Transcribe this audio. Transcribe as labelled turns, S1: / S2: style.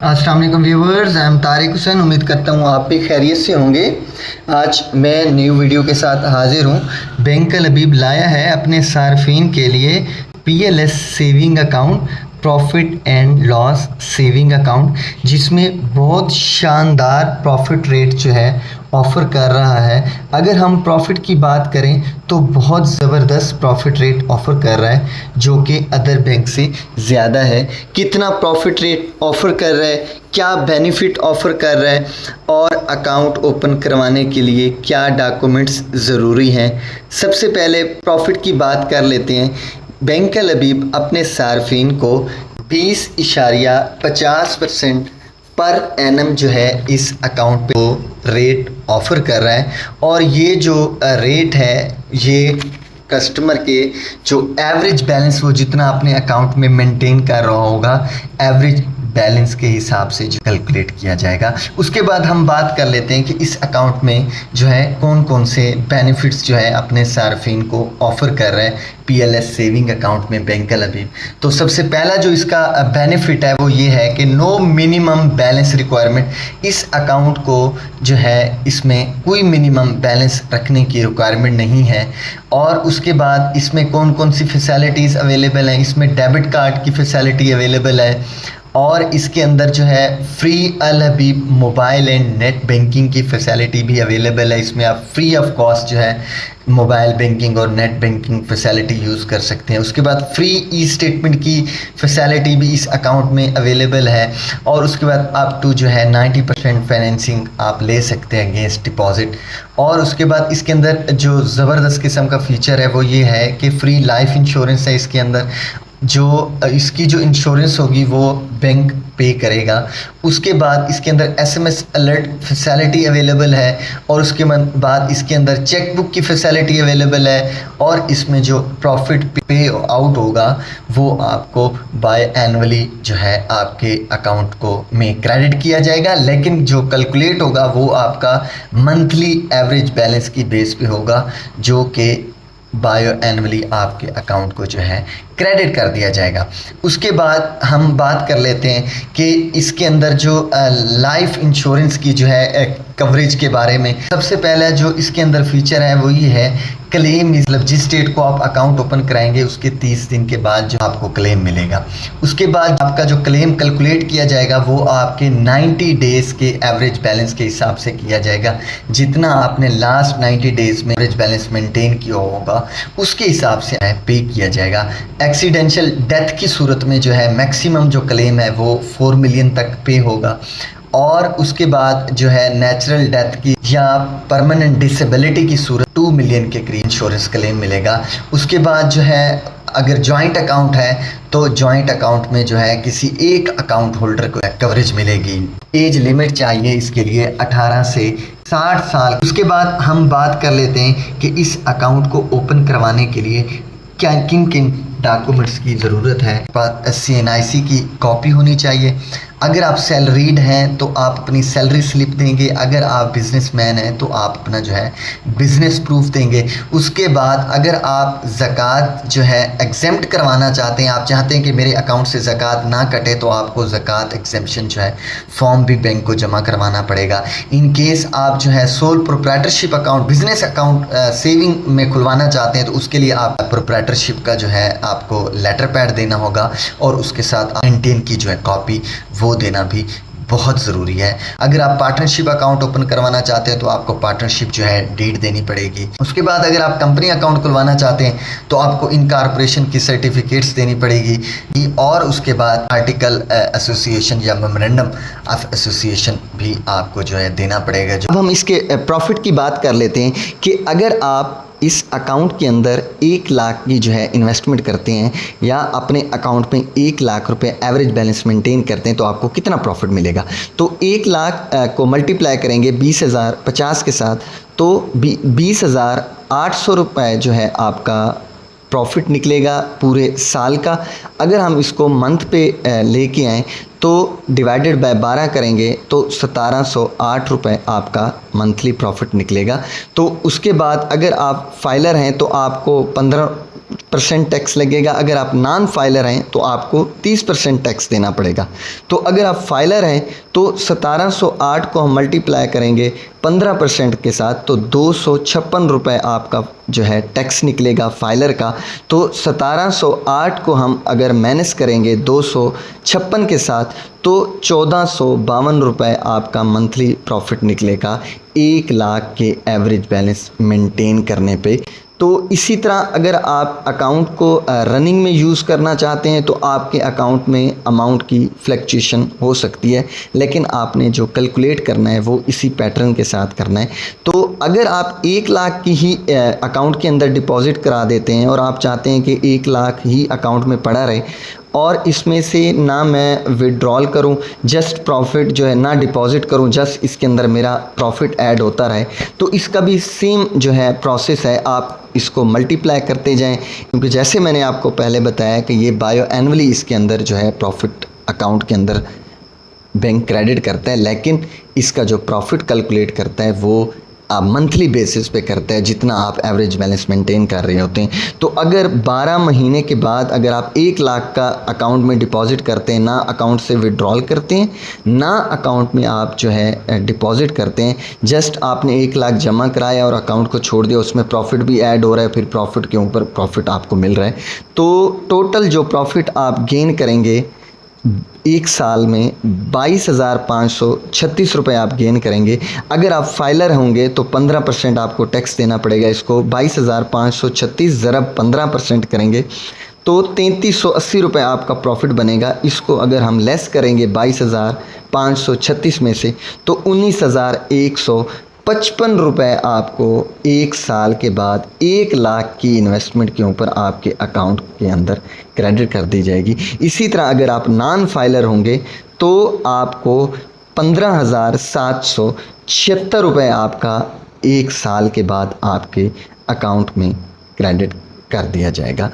S1: अस्सलाम वालेकुम viewers, I am Tariq Hussain. उम्मीद करता हूँ आप भी खैरियत से होंगे। आज मैं न्यू वीडियो के साथ हाजिर हूँ। बैंक लबीब लाया है अपने सार्फिन के लिए PLS saving account, profit and loss saving account, जिसमें बहुत शानदार प्रॉफिट रेट जो है ऑफ़र कर रहा है। अगर हम प्रॉफिट की बात करें तो बहुत ज़बरदस्त प्रॉफिट रेट ऑफ़र कर रहा है, जो कि अदर बैंक से ज़्यादा है। कितना प्रॉफिट रेट ऑफ़र कर रहा है, क्या बेनिफिट ऑफ़र कर रहा है, और अकाउंट ओपन करवाने के लिए क्या डॉक्यूमेंट्स ज़रूरी हैं। सबसे पहले प्रॉफिट की बात कर लेते हैं। बैंक लबीब अपने सार्फिन को 20.50% पर एनम जो है इस अकाउंट पे वो रेट ऑफ़र कर रहा है। और ये जो रेट है, ये कस्टमर के जो एवरेज बैलेंस वो जितना अपने अकाउंट में मेंटेन कर रहा होगा, एवरेज बैलेंस के हिसाब से जो कैलकुलेट किया जाएगा। उसके बाद हम बात कर लेते हैं कि इस अकाउंट में जो है कौन कौन से बेनिफिट्स जो है अपने सार्फिन को ऑफ़र कर रहे हैं PLS सेविंग अकाउंट में बैंक लबीब। तो सबसे पहला जो इसका बेनिफिट है वो ये है कि नो मिनिमम बैलेंस रिक्वायरमेंट। इस अकाउंट को जो है इसमें कोई मिनिमम बैलेंस रखने की रिक्वायरमेंट नहीं है। और उसके बाद इसमें कौन कौन सी फैसिलिटीज़ अवेलेबल हैं, इसमें डेबिट कार्ड की फैसिलिटी अवेलेबल है, और इसके अंदर जो है free all Habib mobile and net banking की फैसिलिटी भी अवेलेबल है। इसमें आप फ्री ऑफ कॉस्ट जो है मोबाइल बैंकिंग और नेट बैंकिंग फैसिलिटी यूज़ कर सकते हैं। उसके बाद फ्री ई स्टेटमेंट की फैसिलिटी भी इस अकाउंट में अवेलेबल है। और उसके बाद अप टू जो है 90% फाइनेंसिंग आप ले सकते हैं अगेंस्ट डिपॉजिट। और उसके बाद इसके अंदर जो ज़बरदस्त किस्म का फ़ीचर है वो ये है कि फ्री लाइफ इंश्योरेंस है इसके अंदर। जो इसकी जो इंश्योरेंस होगी वो बैंक पे करेगा। उसके बाद इसके अंदर SMS अलर्ट फैसिलिटी अवेलेबल है। और उसके बाद इसके अंदर चेक बुक की फैसिलिटी अवेलेबल है। और इसमें जो प्रॉफिट पे आउट होगा वो आपको बाय एनुअली जो है आपके अकाउंट को में क्रेडिट किया जाएगा, लेकिन जो कैलकुलेट होगा वो आपका मंथली एवरेज बैलेंस की बेस पे होगा, जो कि बायो एनुअली आपके अकाउंट को जो है क्रेडिट कर दिया जाएगा। उसके बाद हम बात कर लेते हैं कि इसके अंदर जो लाइफ इंश्योरेंस की जो है कवरेज के बारे में। सबसे पहला जो इसके अंदर फीचर है वो ये है क्लेम, मतलब जिस डेट को आप अकाउंट ओपन कराएंगे उसके 30 दिन के बाद जो आपको क्लेम मिलेगा। उसके बाद आपका जो क्लेम कैलकुलेट किया जाएगा वो आपके 90 डेज़ के एवरेज बैलेंस के हिसाब से किया जाएगा। जितना आपने लास्ट 90 डेज़ में एवरेज बैलेंस मेंटेन किया होगा उसके हिसाब से पे किया जाएगा। एक्सीडेंशियल डेथ की सूरत में जो है मैक्सिमम जो क्लेम है वो 4 मिलियन तक पे होगा। और उसके बाद जो है नेचुरल डेथ की या परमानेंट डिसेबिलिटी की सूरत 2 मिलियन के करीब इंश्योरेंस क्लेम मिलेगा। उसके बाद जो है अगर जॉइंट अकाउंट है तो जॉइंट अकाउंट में जो है किसी एक अकाउंट होल्डर को कवरेज मिलेगी। एज लिमिट चाहिए इसके लिए 18 से 60 साल। उसके बाद हम बात कर लेते हैं कि इस अकाउंट को ओपन करवाने के लिए क्या किन किन डॉक्यूमेंट्स की ज़रूरत है। CNIC की कॉपी होनी चाहिए। अगर आप सैलरीड हैं तो आप अपनी सैलरी स्लिप देंगे। अगर आप बिजनेसमैन हैं तो आप अपना जो है बिज़नेस प्रूफ देंगे। उसके बाद अगर आप ज़कात जो है एग्जेम्प्ट करवाना चाहते हैं, आप चाहते हैं कि मेरे अकाउंट से ज़कात ना कटे, तो आपको ज़कात एग्जेम्पशन जो है फॉर्म भी बैंक को जमा करवाना पड़ेगा। इन केस आप जो है sole proprietorship account, business account saving में खुलवाना चाहते हैं तो उसके लिए आप प्रोप्राइटरशिप का जो है आपको लेटर पैड देना होगा। और उसके साथ NTN की जो है कॉपी वो देना भी बहुत ज़रूरी है। अगर आप पार्टनरशिप अकाउंट ओपन करवाना चाहते हैं तो आपको पार्टनरशिप जो है डीड देनी पड़ेगी। उसके बाद अगर आप कंपनी अकाउंट खुलवाना चाहते हैं तो आपको इनकॉर्पोरेशन की सर्टिफिकेट्स देनी पड़ेगी। और उसके बाद आर्टिकल एसोसिएशन या मेमोरेंडम ऑफ एसोसिएशन भी आपको जो है देना पड़ेगा। अब हम इसके प्रॉफिट की बात कर लेते हैं कि अगर आप इस अकाउंट के अंदर 1 लाख की जो है इन्वेस्टमेंट करते हैं या अपने अकाउंट में 1 लाख रुपए एवरेज बैलेंस मेंटेन करते हैं तो आपको कितना प्रॉफिट मिलेगा। तो 1 लाख को मल्टीप्लाई करेंगे 20,050 के साथ तो 20,800 रुपये जो है आपका प्रॉफिट निकलेगा पूरे साल का। अगर हम इसको मंथ पे लेके आएँ तो डिवाइडेड बाय 12 करेंगे तो 1708 रुपये आपका मंथली प्रॉफिट निकलेगा। तो उसके बाद अगर आप फाइलर हैं तो आपको 10% टैक्स लगेगा। अगर आप नॉन फाइलर हैं तो आपको 30% टैक्स देना पड़ेगा। तो अगर आप फाइलर हैं तो 1708 को हम मल्टीप्लाई करेंगे 15% के साथ तो 256 रुपये आपका जो है टैक्स निकलेगा फाइलर का। तो 1708 को हम अगर माइनस करेंगे 256 के साथ तो 1452 रुपये आपका मंथली प्रॉफिट निकलेगा 1 लाख के एवरेज बैलेंस मेंटेन करने पे। तो इसी तरह अगर आप अकाउंट को रनिंग में यूज़ करना चाहते हैं तो आपके अकाउंट में अमाउंट की फ्लक्चुएशन हो सकती है, लेकिन आपने जो कैलकुलेट करना है वो इसी पैटर्न के साथ करना है। तो अगर आप 1 लाख की ही अकाउंट के अंदर डिपॉज़िट करा देते हैं और आप चाहते हैं कि 1 लाख ही अकाउंट में पड़ा रहे और इसमें से ना मैं विड्रॉल करूं, जस्ट प्रॉफिट जो है ना डिपॉज़िट करूं, जस्ट इसके अंदर मेरा प्रॉफिट ऐड होता रहे, तो इसका भी सेम जो है प्रोसेस है। आप इसको मल्टीप्लाई करते जाएं, क्योंकि जैसे मैंने आपको पहले बताया कि ये बायो एनुअली इसके अंदर जो है प्रॉफिट अकाउंट के अंदर बैंक क्रेडिट करता है, लेकिन इसका जो प्रॉफिट कैलकुलेट करता है वो आप मंथली बेसिस पे करता है, जितना आप एवरेज बैलेंस मेंटेन कर रहे होते हैं। तो अगर 12 महीने के बाद अगर आप 1 लाख का अकाउंट में डिपॉज़िट करते हैं, ना अकाउंट से विड्रॉल करते हैं ना अकाउंट में आप जो है डिपॉज़िट करते हैं, जस्ट आपने 1 लाख जमा कराया और अकाउंट को छोड़ दिया, उसमें प्रॉफिट भी ऐड हो रहा है, फिर प्रॉफिट के ऊपर प्रॉफिट आपको मिल रहा है, तो टोटल जो प्रॉफिट आप गेन करेंगे 1 साल में 22,536 रुपये आप गेन करेंगे। अगर आप फाइलर होंगे तो 15% आपको टैक्स देना पड़ेगा। इसको 22,536 ज़रब 15% करेंगे तो 3380 रुपये आपका प्रॉफिट बनेगा। इसको अगर हम लेस करेंगे 22,536 में से तो 19,155 रुपये आपको 1 साल के बाद 1 लाख की इन्वेस्टमेंट के ऊपर आपके अकाउंट के अंदर क्रेडिट कर दी जाएगी। इसी तरह अगर आप नॉन फाइलर होंगे तो आपको 15,776 रुपये आपका 1 साल के बाद आपके अकाउंट में क्रेडिट कर दिया जाएगा।